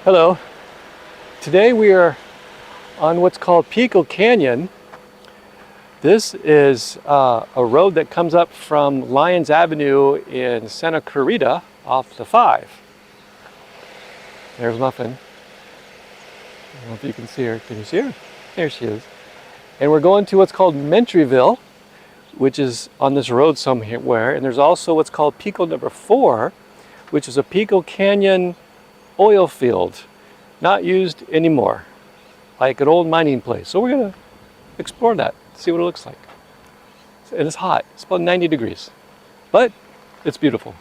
Hello. Today we are on what's called Pico Canyon. This is a road that comes up from Lyons Avenue in Santa Clarita off the 5. There's Muffin. I don't know if you can see her. Can you see her? There she is. And we're going to what's called Mentryville, which is on this road somewhere. And there's also what's called Pico number 4, which is a Pico Canyon oil field, not used anymore, like an old mining place. So we're going to explore that, see what it looks like. And it's hot. It's about 90 degrees, but it's beautiful.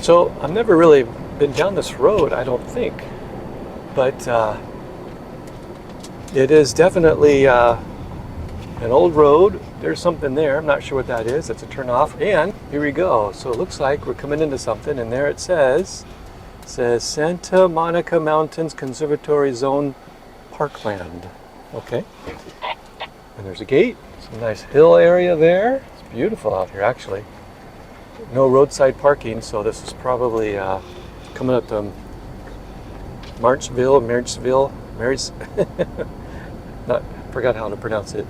So I've never really been down this road, I don't think, but it is definitely an old road. There's something there. I'm not sure what that is. It's a turnoff. And here we go. So it looks like we're coming into something, and there it says Santa Monica Mountains Conservatory Zone Parkland. Okay. And there's a gate. Some nice hill area there. It's beautiful out here, actually. No roadside parking, so this is probably coming up to Marysville, forgot how to pronounce it,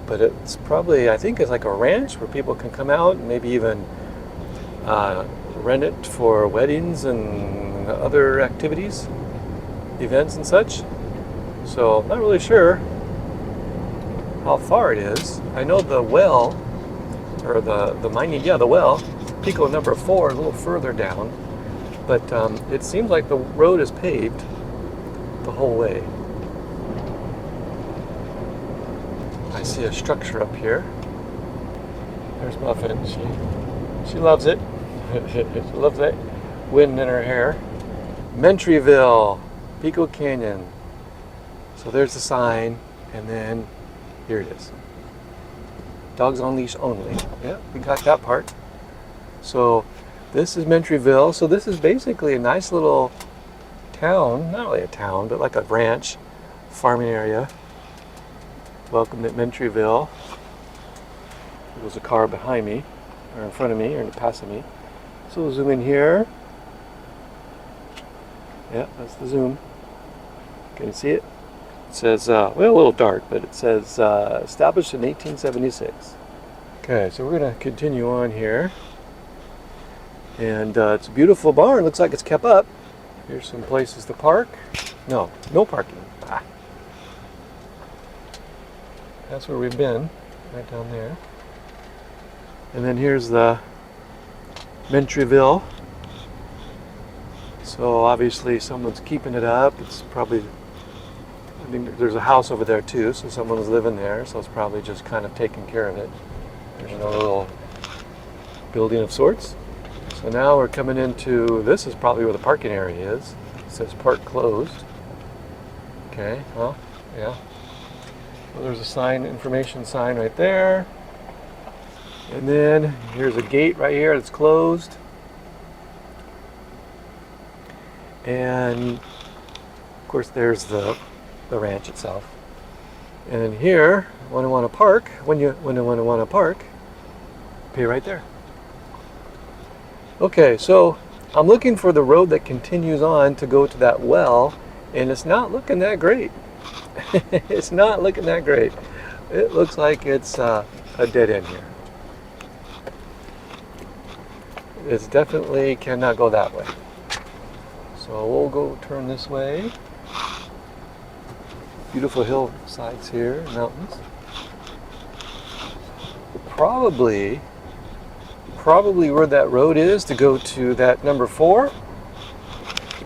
but it's probably, I think it's like a ranch where people can come out and maybe even rent it for weddings and other activities, events and such. So I'm not really sure how far it is. I know the well, or the mining, the well, Pico number 4, a little further down, but it seems like the road is paved the whole way. I see a structure up here. There's Muffin. She loves it. She loves that wind in her hair. Mentryville, Pico Canyon. So there's the sign, and then here it is. Dogs on leash only. Yeah, we got that part. So this is Mentryville. So this is basically a nice little town, not really a town, but like a ranch, farming area. Welcome at Mentryville. There's a car behind me, or in front of me, or passing me. So we'll zoom in here. Yeah, that's the zoom. Can you see it? It says, well, a little dark, but it says established in 1876. Okay, so we're going to continue on here. And it's a beautiful barn. Looks like it's kept up. Here's some places to park. No parking. That's where we've been, right down there. And then here's the Mentryville. So obviously someone's keeping it up. It's probably, I think there's a house over there too, so someone was living there, so it's probably just kind of taking care of it. There's another little building of sorts. So now we're coming into, this is probably where the parking area is. It says park closed. Okay, well, yeah. So there's a sign, information sign right there. And then here's a gate right here that's closed. And of course there's the ranch itself. And then here, when you want to park, pay right there. Okay, so I'm looking for the road that continues on to go to that well, and it's not looking that great. It's not looking that great. It looks like it's a dead end here. It definitely cannot go that way. So we'll go turn this way. Beautiful hillsides here, mountains. Probably where that road is to go to that number 4,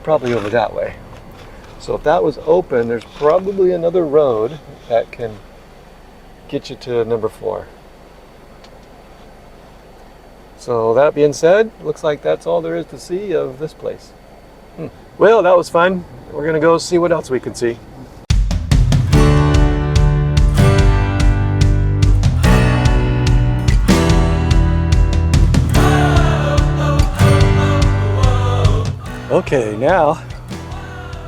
probably over that way. So if that was open, there's probably another road that can get you to number 4. So that being said, looks like that's all there is to see of this place. Well, that was fun. We're gonna go see what else we can see. Okay, now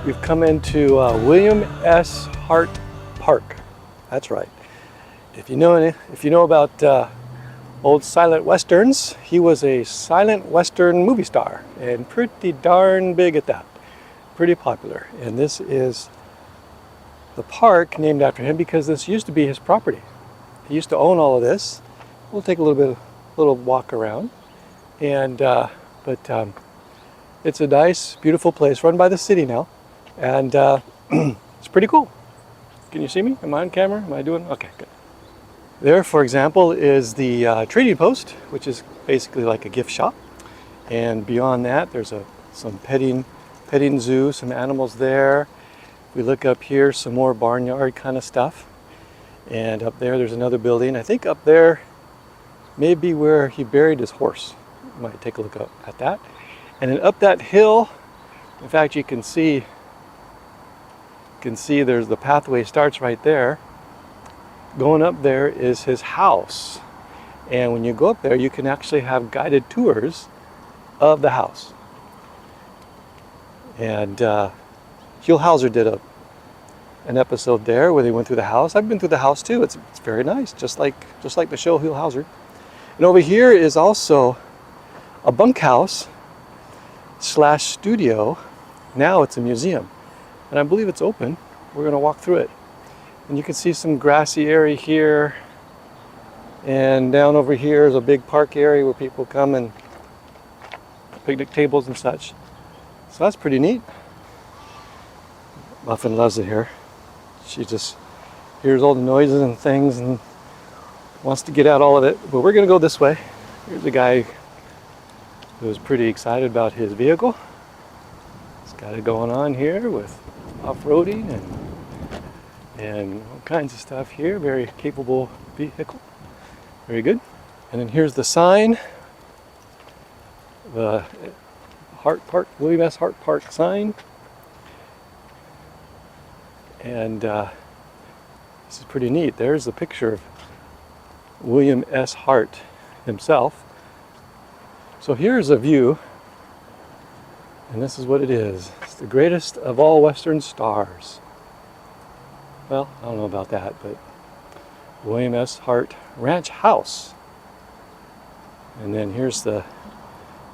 we've come into William S. Hart Park. That's right. If you know about old silent westerns, he was a silent western movie star and pretty darn big at that. Pretty popular. And this is the park named after him because this used to be his property. He used to own all of this. We'll take a little walk around, and it's a nice, beautiful place run by the city now, and it's pretty cool. Can you see me? Am I on camera? Am I doing? Okay, good. There, for example, is the trading post, which is basically like a gift shop. And beyond that, there's some petting zoo, some animals there. We look up here, some more barnyard kind of stuff. And up there's another building. I think up there may be where he buried his horse. You might take a look at that. And then up that hill, in fact, you can see there's the pathway starts right there. Going up there is his house. And when you go up there, you can actually have guided tours of the house. And Hugh Hauser did an episode there where they went through the house. I've been through the house too. It's very nice, just like the show Hugh Hauser. And over here is also a bunkhouse / studio. Now it's a museum, and I believe it's open. We're going to walk through it, and you can see some grassy area here, and down over here is a big park area where people come and picnic tables and such. So that's pretty neat. Muffin loves it here. She just hears all the noises and things and wants to get out all of it. But we're going to go this way. Here's a guy who's pretty excited about his vehicle. He's got it going on here with off-roading and all kinds of stuff here. Very capable vehicle. Very good. And then here's the sign. The Hart Park, William S. Hart Park sign. And this is pretty neat. There's a picture of William S. Hart himself. So here's a view, and this is what it is. It's the greatest of all Western stars. Well, I don't know about that, but William S. Hart Ranch House. And then here's this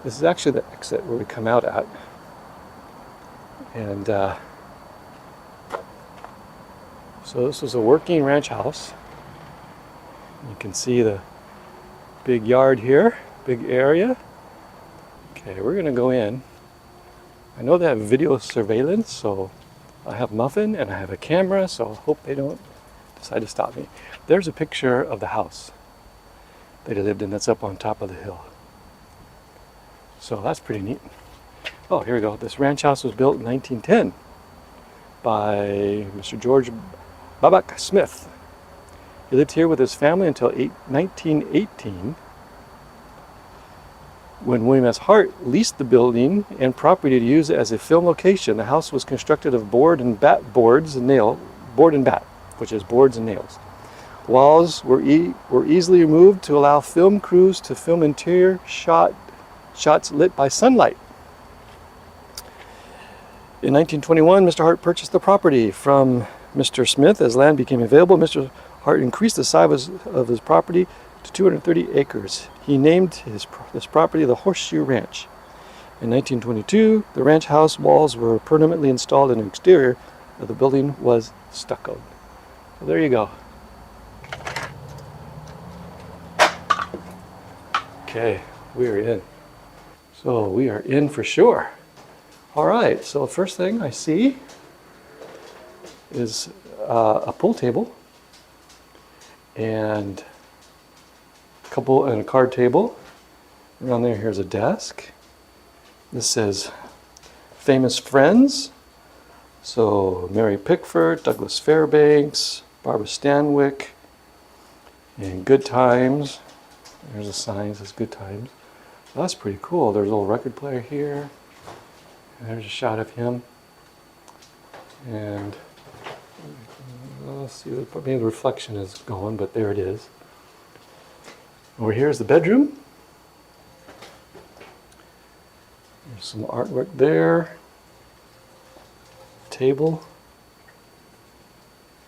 is actually the exit where we come out at. And so this was a working ranch house. You can see the big yard here, big area. Okay, we're gonna go in. I know they have video surveillance, so I have Muffin and I have a camera, so I hope they don't decide to stop me. There's a picture of the house that he lived in that's up on top of the hill. So that's pretty neat. Oh, here we go. This ranch house was built in 1910 by Mr. George Babak Smith. He lived here with his family until 1918, when William S. Hart leased the building and property to use it as a film location. The house was constructed of board and bat, which is boards and nails. Walls were easily removed to allow film crews to film interior shots lit by sunlight. In 1921, Mr. Hart purchased the property from Mr. Smith. As land became available, Mr. Hart increased the size of his property to 230 acres. He named this property the Horseshoe Ranch. In 1922, the ranch house walls were permanently installed and the exterior of the building was stuccoed. So there you go. Okay, we are in. So we are in for sure. All right, so the first thing I see is a pool table and a card table. Around there, here's a desk. This says famous friends. So Mary Pickford, Douglas Fairbanks, Barbara Stanwyck, and Good Times. There's a sign that says Good Times. So that's pretty cool. There's a little record player here. And there's a shot of him. And let's see, maybe the reflection is going, but there it is. Over here is the bedroom. There's some artwork there. Table.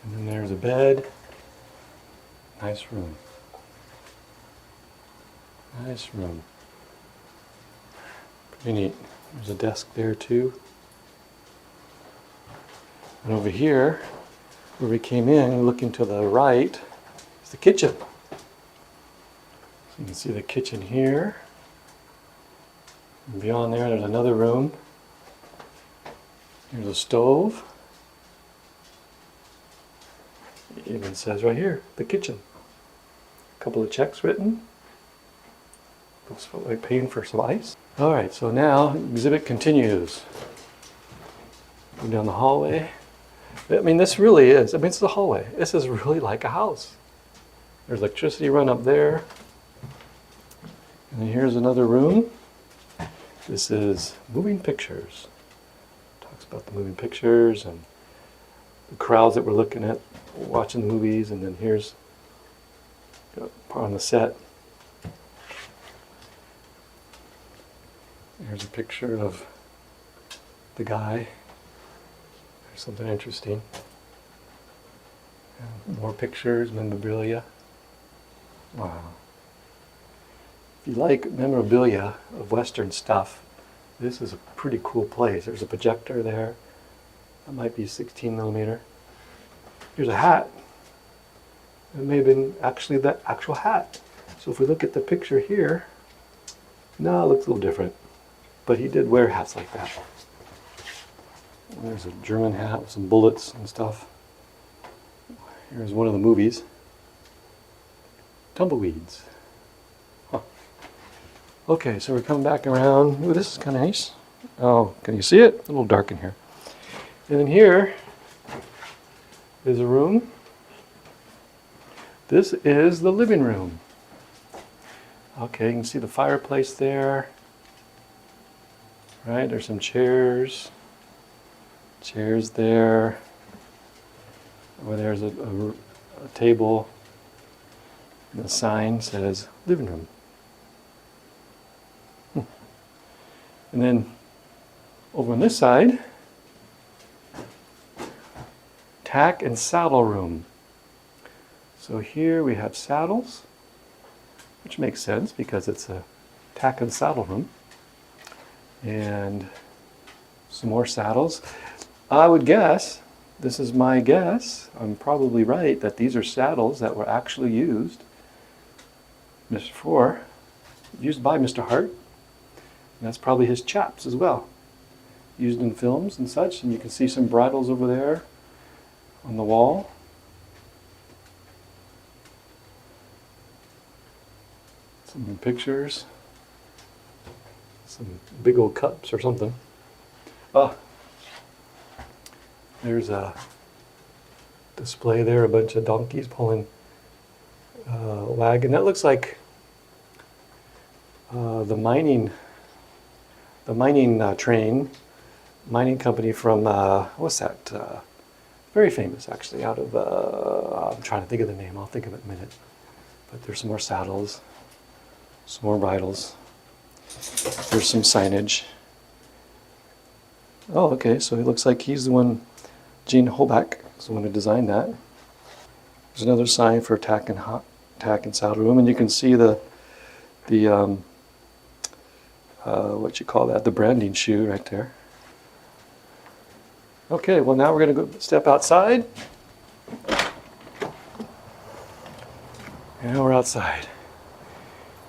And then there's a bed. Nice room. Nice room. Pretty neat. There's a desk there too. And over here, where we came in, looking to the right, is the kitchen. So you can see the kitchen here. And beyond there, there's another room. Here's a stove. It even says right here, the kitchen. A couple of checks written. Looks like paying for some ice. All right, so now exhibit continues. Go down the hallway. I mean, this really is, I mean, it's the hallway. This is really like a house. There's electricity run up there. And then here's another room. This is moving pictures. Talks about the moving pictures and the crowds that we're looking at, watching the movies. And then here's part on the set. Here's a picture of the guy. There's something interesting. And more pictures, memorabilia. Wow. If you like memorabilia of Western stuff, this is a pretty cool place. There's a projector there. That might be 16 millimeter. Here's a hat. It may have been actually that actual hat. So if we look at the picture here, no, it looks a little different. But he did wear hats like that. There's a German hat with some bullets and stuff. Here's one of the movies. Tumbleweeds. Huh. Okay, so we're coming back around. Ooh, this is kind of nice. Oh, can you see it? A little dark in here. And then here is a room. This is the living room. Okay, you can see the fireplace there. Right, there's some chairs. Chairs there. Over there's a table. And the sign says living room. And then over on this side, tack and saddle room. So here we have saddles, which makes sense because it's a tack and saddle room. And some more saddles. I would guess, this is my guess, I'm probably right, that these are saddles that were actually used by Mr. Hart. And that's probably his chaps as well. Used in films and such. And you can see some bridles over there on the wall. Some pictures. Some big old cups or something. Oh, there's a display there, a bunch of donkeys pulling a wagon. That looks like the mining train, mining company from, what's that? Very famous actually, out of, I'm trying to think of the name, I'll think of it in a minute. But there's some more saddles, some more bridles. There's some signage. Oh, okay, so it looks like he's the one, Gene Holbach is the one who designed that. There's another sign for tack and saddle room, and you can see the what you call that, the branding shoe right there. Okay, well now we're going to go step outside. And now we're outside.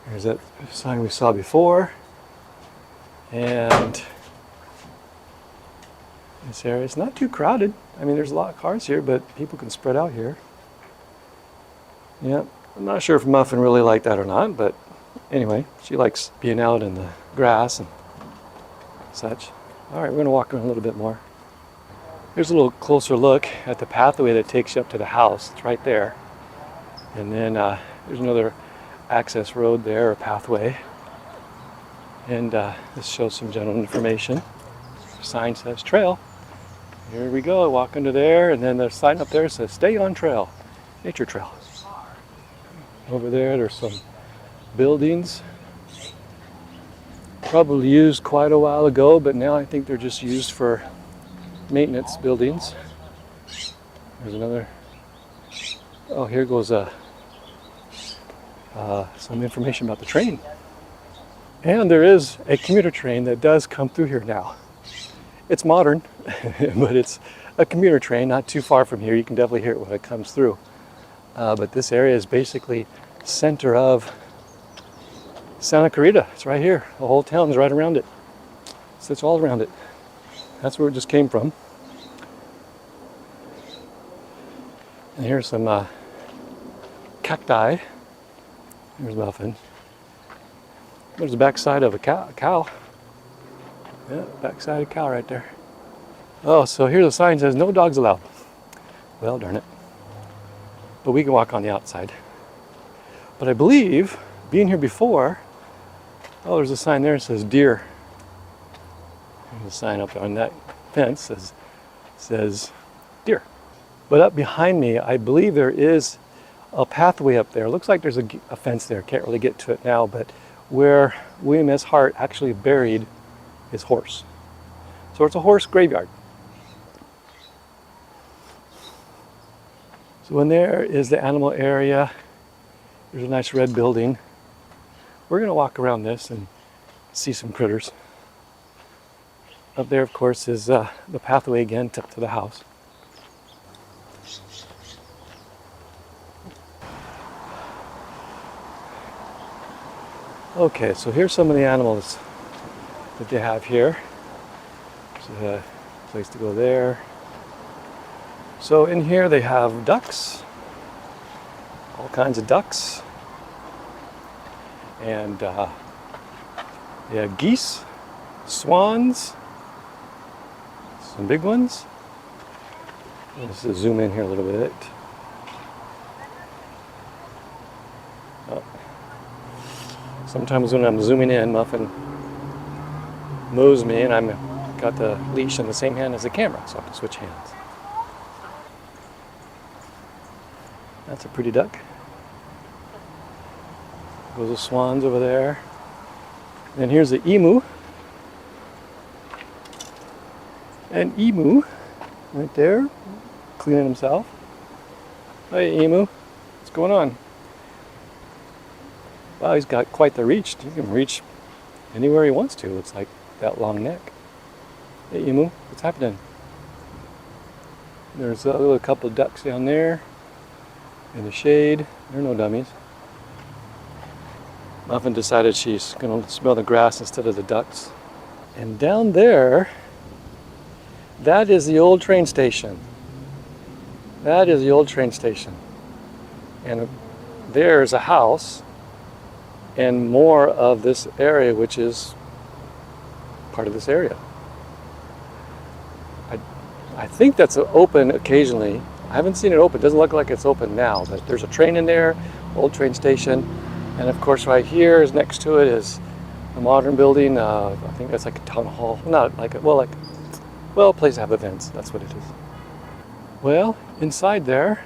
There's that sign we saw before. And this area is not too crowded. I mean, there's a lot of cars here, but people can spread out here. Yeah, I'm not sure if Muffin really liked that or not, but anyway, she likes being out in the grass and such. All right, we're going to walk around a little bit more. Here's a little closer look at the pathway that takes you up to the house. It's right there. And then there's another access road there, or pathway. And this shows some general information. Sign says trail. Here we go, walk under there, and then the sign up there says stay on trail, nature trail. Over there, there's some buildings. Probably used quite a while ago, but now I think they're just used for maintenance buildings. There's another. Oh, here goes some information about the train. And there is a commuter train that does come through here now. It's modern, but it's a commuter train not too far from here. You can definitely hear it when it comes through. But this area is basically center of Santa Clarita. It's right here. The whole town is right around it. So it's all around it. That's where it just came from. And here's some cacti. There's Muffin. There's the backside of a cow. Yeah, backside of a cow right there. Oh, so here the sign says no dogs allowed. Well, darn it. But we can walk on the outside. But I believe, being here before, oh, there's a sign there that says deer. There's a sign up on that fence that says deer. But up behind me, I believe there is a pathway up there. Looks like there's a fence there. Can't really get to it now, but where William S. Hart actually buried his horse. So it's a horse graveyard. So in there is the animal area. There's a nice red building. We're going to walk around this and see some critters. Up there, of course, is the pathway again up to the house. Okay, so here's some of the animals that they have here. There's a place to go there. So in here they have ducks, all kinds of ducks, and they have geese, swans, some big ones. Let's just zoom in here a little bit. Oh. Sometimes when I'm zooming in, Muffin moves me, and I'm got the leash in the same hand as the camera, so I have to switch hands. That's a pretty duck. Those are swans over there. And here's the emu. And emu, right there, cleaning himself. Hey, emu, what's going on? Wow, he's got quite the reach. He can reach anywhere he wants to. Looks like that long neck. Hey, emu, what's happening? There's a couple of ducks down there in the shade. They're no dummies. Muffin decided she's going to smell the grass instead of the ducks. And down there, that is the old train station. That is the old train station. And there's a house and more of this area, which is part of this area. I think that's open occasionally. I haven't seen it open. It doesn't look like it's open now, but there's a train in there, old train station. And of course right here is next to it is a modern building. I think that's like a town hall. Not like a, well, a place to have events. That's what it is. Well, inside there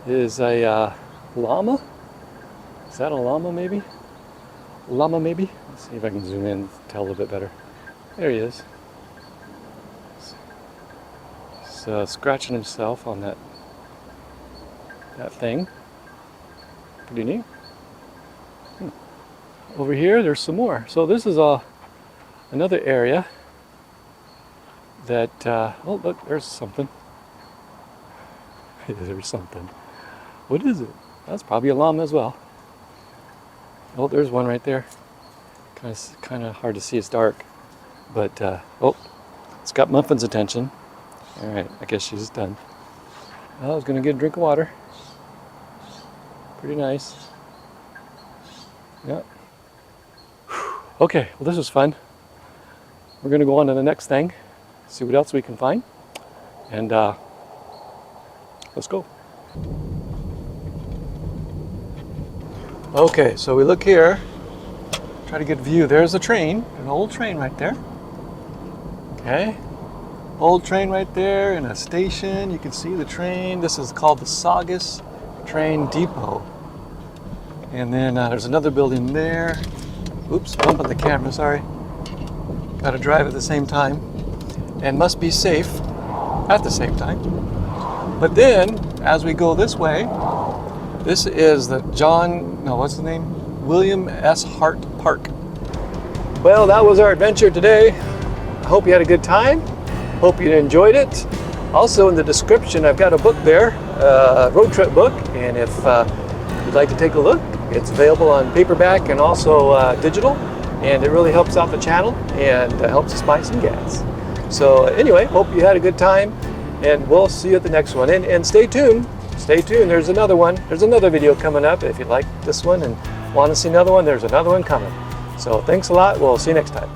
is a llama. Is that a llama maybe? Llama maybe? Let's see if I can zoom in, tell a little bit better. There he is. He's scratching himself on that thing. Pretty neat. Over here, there's some more. So this is another area that, oh look, there's something. There's something. What is it? That's probably a llama as well. Oh, there's one right there. Kind of hard to see, it's dark. But, oh, it's got Muffin's attention. All right, I guess she's done. I was going to get a drink of water. Pretty nice. Yeah. Okay, well this was fun. We're going to go on to the next thing, see what else we can find, and let's go. Okay, so we look here, try to get a view. There's a train, an old train right there. Okay, old train right there in a station. You can see the train. This is called the Saugus Train Depot. And then there's another building there. Oops, bumping the camera, sorry. Got to drive at the same time and must be safe at the same time. But then, as we go this way, this is the what's the name? William S. Hart Park. Well, that was our adventure today. I hope you had a good time. Hope you enjoyed it. Also in the description, I've got a book there, a road trip book. And if you'd like to take a look, it's available on paperback and also digital. And it really helps out the channel and helps us buy some gas. So anyway, hope you had a good time. And we'll see you at the next one. And stay tuned. Stay tuned. There's another one. There's another video coming up. If you like this one and want to see another one, there's another one coming. So thanks a lot. We'll see you next time.